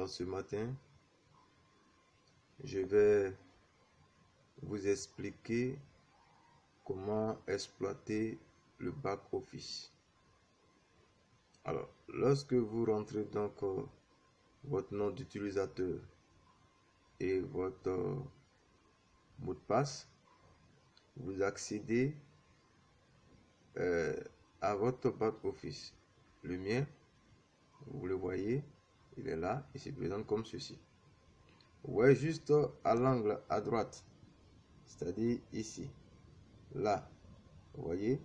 ce matin, je vais vous expliquer comment exploiter le back-office. Alors, lorsque vous rentrez donc votre nom d'utilisateur et votre mot de passe, vous accédez à votre back-office. Le mien, vous le voyez, il est là, il se présente comme ceci. Vous voyez juste à l'angle à droite, c'est-à-dire ici, là, vous voyez,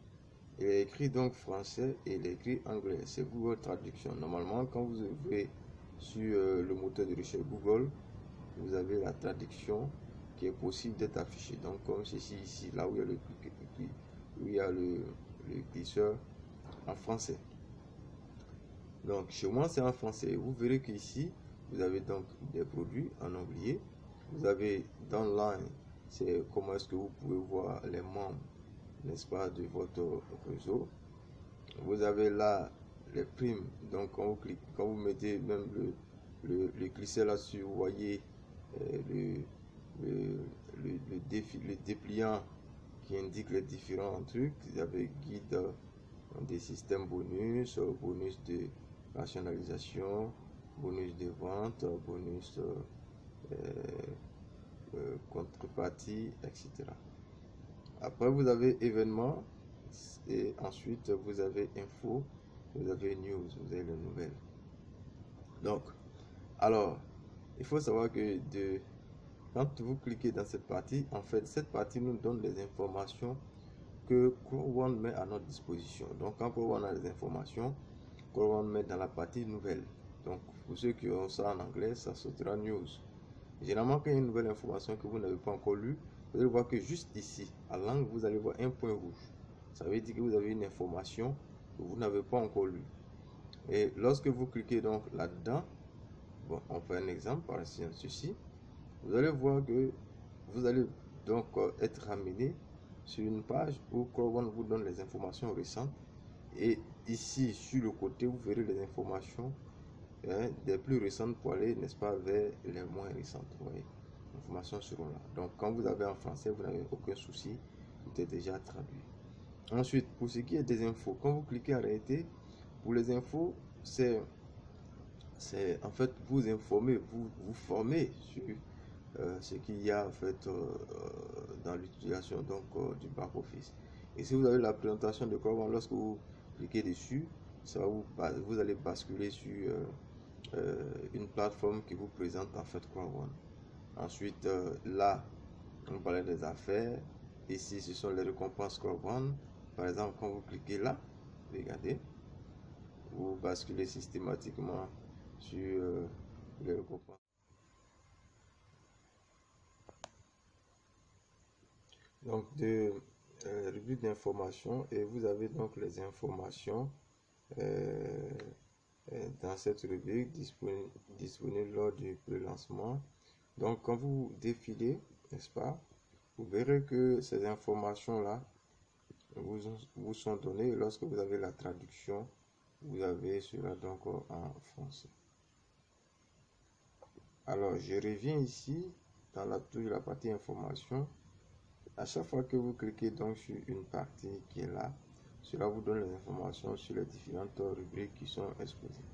il est écrit donc français et il est écrit anglais. C'est Google Traduction. Normalement, quand vous ouvrez sur le moteur de recherche Google, vous avez la traduction qui est possible d'être affichée. Donc, comme ceci ici, là où il y a le glisseur en français. Donc, chez moi, c'est en français. Vous verrez qu'ici, vous avez donc des produits en anglais. Vous avez dans line, c'est comment est-ce que vous pouvez voir les membres, n'est-ce pas, de votre réseau. Vous avez là les primes. Donc, quand vous mettez même le glisseur là-dessus, vous voyez le dépliant qui indique les différents trucs. Vous avez guide des systèmes bonus, bonus de rationalisation, bonus de vente, bonus contrepartie, etc. Après, vous avez événements et ensuite vous avez info, vous avez news, vous avez les nouvelles. Donc, alors, il faut savoir que quand vous cliquez dans cette partie, en fait, cette partie nous donne les informations que Chrome One met à notre disposition. Donc, quand Chrome One a les informations, Chrome One met dans la partie nouvelle. Donc, pour ceux qui ont ça en anglais, ça sortira news. Généralement, quand il y a une nouvelle information que vous n'avez pas encore lue, vous allez voir que juste ici, à l'angle, vous allez voir un point rouge. Ça veut dire que vous avez une information que vous n'avez pas encore lue. Et lorsque vous cliquez donc là-dedans, bon, on fait un exemple par exemple ceci, vous allez voir que vous allez donc être ramené sur une page où Chrome One vous donne les informations récentes. Et ici, sur le côté, vous verrez les informations des plus récentes pour aller, n'est-ce pas, vers les moins récentes. Vous voyez, les informations seront là. Donc, quand vous avez en français, vous n'avez aucun souci, tout est déjà traduit. Ensuite, pour ce qui est des infos, quand vous cliquez arrêter, pour les infos, c'est en fait vous informer, vous former sur ce qu'il y a en fait dans l'utilisation donc du back office. Et si vous avez la présentation de Chrome, lorsque vous cliquez dessus, ça va vous allez basculer sur une plateforme qui vous présente en fait Chrome One. Ensuite, là, on parlait des affaires. Ici, ce sont les récompenses Chrome One. Par exemple, quand vous cliquez là, regardez, vous basculez systématiquement sur les récompenses. Donc, de rubrique d'information, et vous avez donc les informations dans cette rubrique disponible lors du pré-lancement. Donc, quand vous défilez, n'est-ce pas, vous verrez que ces informations-là vous sont données. Lorsque vous avez la traduction, vous avez cela donc en français. Alors, je reviens ici dans la partie information. À chaque fois que vous cliquez donc sur une partie qui est là, cela vous donne les informations sur les différentes rubriques qui sont exposées.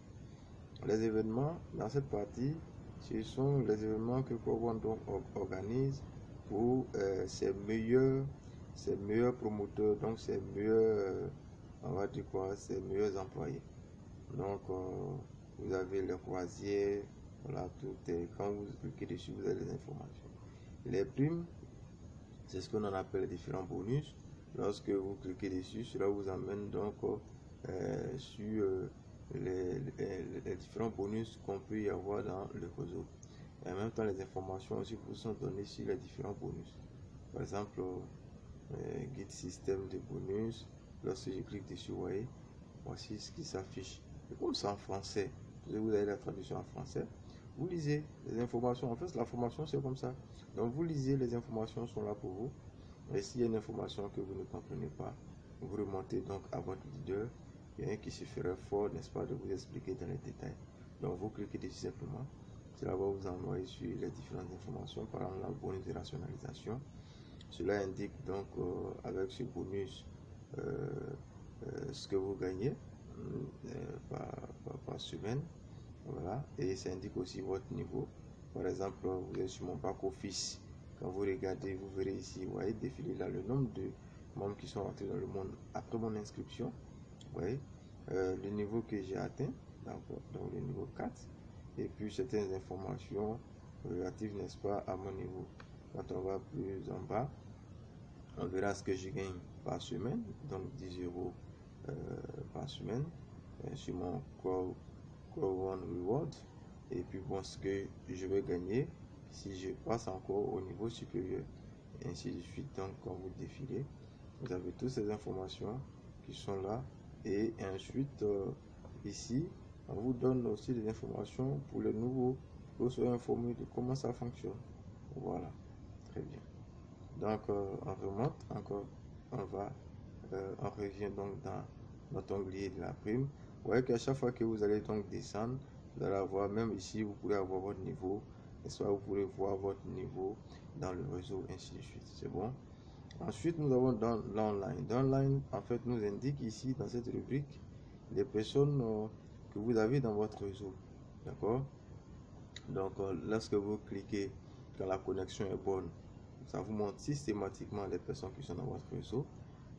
Les événements, dans cette partie, ce sont les événements que Chrome One donc organise pour ses meilleurs promoteurs, donc ses meilleurs, on va dire quoi, ses meilleurs employés. Donc, vous avez les croisières, voilà, tout est, quand vous cliquez dessus, vous avez les informations. Les primes, c'est ce qu'on en appelle les différents bonus. Lorsque vous cliquez dessus, cela vous amène donc sur les différents bonus qu'on peut y avoir dans le réseau. Et en même temps, les informations aussi vous sont données sur les différents bonus. Par exemple, guide système de bonus. Lorsque je clique dessus, vous voyez, voici ce qui s'affiche. Et comme c'est en français, vous avez la traduction en français, vous lisez les informations. En fait, l'information, c'est comme ça. Donc, vous lisez, les informations sont là pour vous. Et s'il y a une information que vous ne comprenez pas, vous remontez donc à votre leader, et qui se ferait fort, n'est-ce pas, de vous expliquer dans les détails. Donc, vous cliquez dessus simplement. Cela va vous envoyer sur les différentes informations, par exemple la bonus de rationalisation. Cela indique donc avec ce bonus ce que vous gagnez par semaine. Voilà, et ça indique aussi votre niveau. Par exemple, vous êtes sur mon back office. Quand vous regardez, vous verrez ici, vous voyez défiler là le nombre de membres qui sont entrés dans le monde après mon inscription. Vous voyez le niveau que j'ai atteint, donc le niveau 4, et puis certaines informations relatives, n'est-ce pas, à mon niveau. Quand on va plus en bas, on verra ce que je gagne par semaine, donc 10 euros par semaine sur mon Core One Reward. Et puis bon, ce que je vais gagner si je passe encore au niveau supérieur, et ainsi de suite. Donc quand vous défilez, vous avez toutes ces informations qui sont là, et ensuite ici on vous donne aussi des informations pour les nouveaux, pour que vous soyez informés de comment ça fonctionne. Voilà, très bien. Donc on remonte encore, on revient donc dans notre onglet de la prime. Vous voyez qu'à chaque fois que vous allez donc descendre, vous allez avoir, même ici vous pouvez avoir votre niveau, et soit vous pouvez voir votre niveau dans le réseau, ainsi de suite. C'est bon. Ensuite nous avons dans l'online. Dans l'online, en fait, nous indique ici dans cette rubrique les personnes que vous avez dans votre réseau. D'accord. Donc lorsque vous cliquez, quand la connexion est bonne, ça vous montre systématiquement les personnes qui sont dans votre réseau.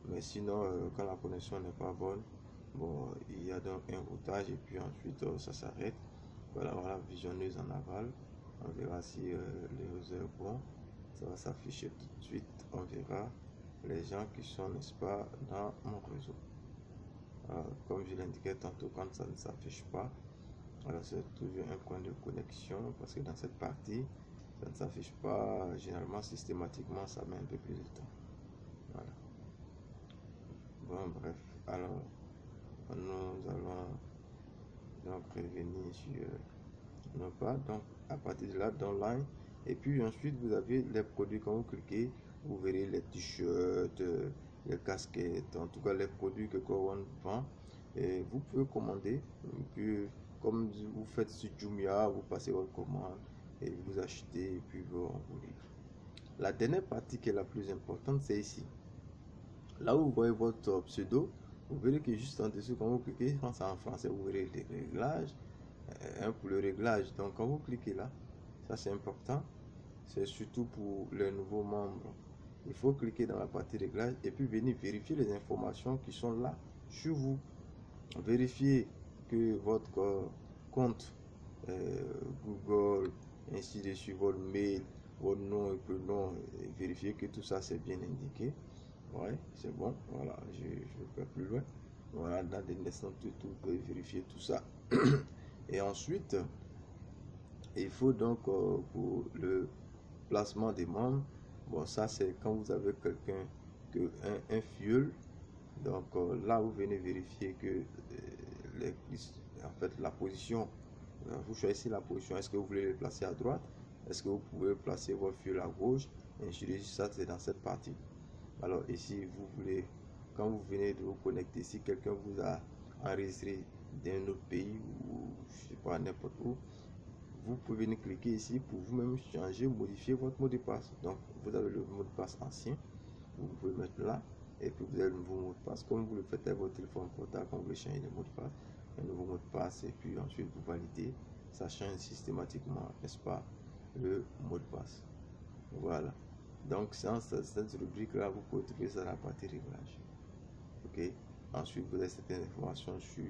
Mais sinon, quand la connexion n'est pas bonne, bon, il y a donc un routage, et puis ensuite ça s'arrête. Voilà, voilà, visionneuse en aval. On verra si le réseau est bon. Ça va s'afficher tout de suite. On verra les gens qui sont, n'est-ce pas, dans mon réseau. Comme je l'indiquais tantôt, quand ça ne s'affiche pas, alors c'est toujours un point de connexion, parce que dans cette partie, ça ne s'affiche pas généralement systématiquement, ça met un peu plus de temps. Voilà. Bon, bref, alors nous allons donc revenir sur nos pas. Donc à partir de là, dans l'online, et puis ensuite vous avez les produits. Quand vous cliquez, vous verrez les t-shirts, les casquettes, en tout cas les produits que Core One vend, et vous pouvez commander. Et puis comme vous faites sur Jumia, vous passez votre commande et vous achetez, et puis vous livrez. La dernière partie qui est la plus importante, c'est ici. Là où vous voyez votre pseudo, vous verrez que juste en dessous, quand vous cliquez, quand c'est en français, vous verrez les réglages. Pour le réglage, donc quand vous cliquez là, ça c'est important, c'est surtout pour les nouveaux membres. Il faut cliquer dans la partie réglage et puis venir vérifier les informations qui sont là sur vous. Vérifier que votre compte Google, ainsi de suite, votre mail, votre nom et prénom, vérifier que tout ça c'est bien indiqué. Ouais, c'est bon. Voilà, je vais faire plus loin. Voilà, dans des instants, tout peut vérifier tout ça. Et ensuite, il faut donc pour le placement des membres, bon, ça c'est quand vous avez quelqu'un, que un fuel. Donc là, vous venez vérifier que en fait la position, vous choisissez la position. Est-ce que vous voulez le placer à droite? Est-ce que vous pouvez placer votre fuel à gauche? Et ça c'est dans cette partie. Alors ici, vous voulez, quand vous venez de vous connecter, si quelqu'un vous a enregistré d'un autre pays, ou je sais pas, n'importe où, vous pouvez venir cliquer ici pour vous-même changer, modifier votre mot de passe. Donc vous avez le mot de passe ancien, vous pouvez mettre là, et puis vous avez le nouveau mot de passe. Comme vous le faites avec votre téléphone portable, quand vous voulez changer le mot de passe, un nouveau mot de passe, et puis ensuite vous validez, ça change systématiquement, n'est-ce pas, le mot de passe. Voilà. Donc, dans cette rubrique-là, vous pouvez trouver ça dans la partie réglage. Ok. Ensuite, vous avez certaines informations sur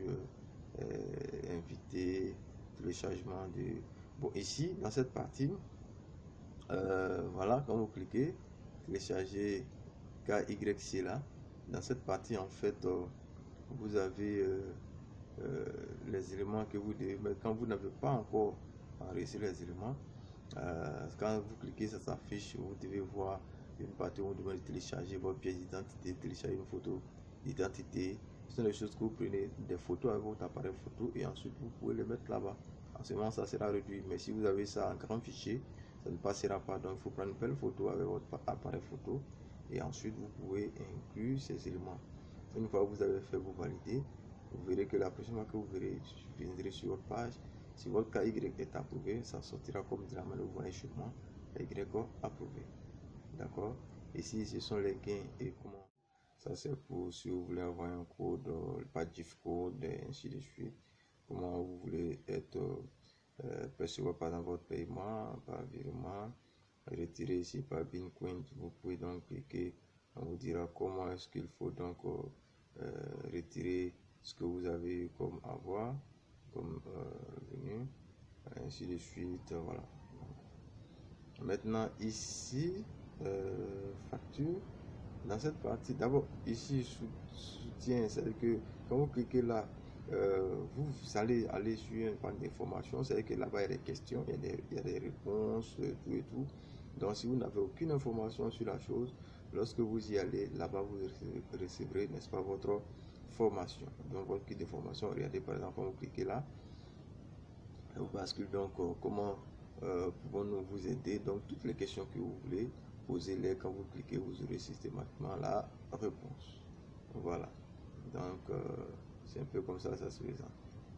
invité, téléchargement de. Bon, ici, dans cette partie, voilà, quand vous cliquez, télécharger KYC là, dans cette partie, en fait, vous avez les éléments que vous devez mettre. Quand vous n'avez pas encore enregistré les éléments, quand vous cliquez, ça s'affiche. Vous devez voir une partie où vous devez télécharger votre pièce d'identité, télécharger une photo d'identité. Ce sont des choses que vous prenez des photos avec votre appareil photo, et ensuite vous pouvez les mettre là-bas. En ce moment, ça sera réduit, mais si vous avez ça en grand fichier, ça ne passera pas. Donc il faut prendre une belle photo avec votre appareil photo, et ensuite vous pouvez inclure ces éléments. Une fois que vous avez fait, vous validez. Vous verrez que la prochaine fois que vous viendrez sur votre page, Si votre KY est approuvé, ça sortira comme de la manière vous voyez chez moi, KY approuvé. D'accord? Ici, ce sont les gains et comment. Ça, c'est pour si vous voulez avoir un code, pas GIF code, et ainsi de suite. Comment vous voulez être percevoir par exemple votre paiement, par virement, retirer ici par Bitcoin. Vous pouvez donc cliquer, on vous dira comment est-ce qu'il faut donc retirer ce que vous avez comme avoir, comme revenu, ainsi de suite. Voilà. Maintenant, ici, facture. Dans cette partie, d'abord, ici, soutien, c'est-à-dire que quand vous cliquez là, vous allez aller sur une page d'information, c'est-à-dire que là-bas, il y a des questions, il y a des réponses, tout et tout. Donc, si vous n'avez aucune information sur la chose, lorsque vous y allez, là-bas, vous recevrez, n'est-ce pas, votre formation. Donc, votre kit de formation, regardez, par exemple, quand vous cliquez là, vous basculez donc comment pouvons-nous vous aider. Donc, toutes les questions que vous voulez, posez-les. Quand vous cliquez, vous aurez systématiquement la réponse. Voilà. Donc, c'est un peu comme ça se présente.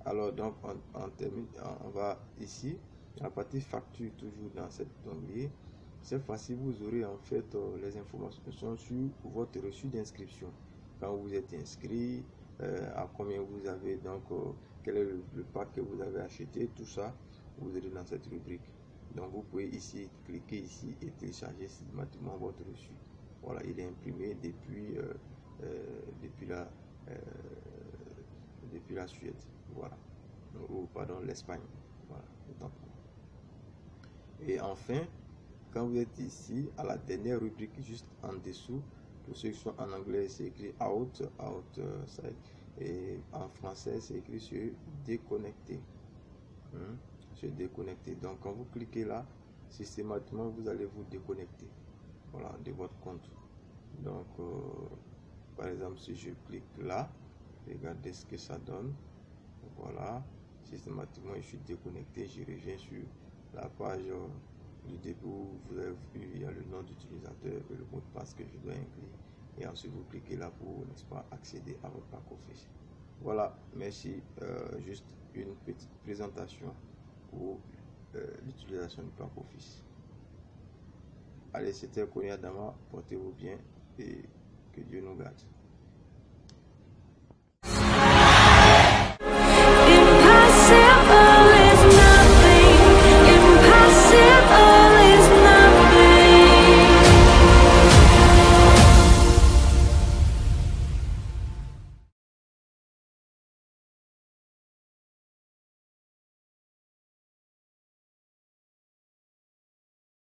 Alors, donc, on termine. On va ici, la partie facture, toujours dans cette onglet. Cette fois-ci, vous aurez en fait les informations sur votre reçu d'inscription. Quand vous êtes inscrit, à combien vous avez, donc, quel est le pack que vous avez acheté, tout ça, vous êtes dans cette rubrique. Donc, vous pouvez ici cliquer ici et télécharger systématiquement votre reçu. Voilà, il est imprimé depuis, depuis la Suède. Voilà. Ou pardon, l'Espagne. Voilà. Et enfin, quand vous êtes ici, à la dernière rubrique, juste en dessous, pour ceux qui sont en anglais, c'est écrit outside. Et en français, c'est écrit sur déconnecter. Se déconnecter. Donc, quand vous cliquez là, systématiquement, vous allez vous déconnecter. Voilà, de votre compte. Donc, par exemple, si je clique là, regardez ce que ça donne. Voilà, systématiquement, je suis déconnecté. Je reviens sur la page du début. Vous avez vu, il y a le nom d'utilisateur et le mot de passe que je dois inclure. Et ensuite, vous cliquez là pour, n'est-ce pas, accéder à votre back office. Voilà, merci. Juste une petite présentation pour l'utilisation du back office. Allez, c'était Konya Dama. Portez-vous bien et que Dieu nous garde.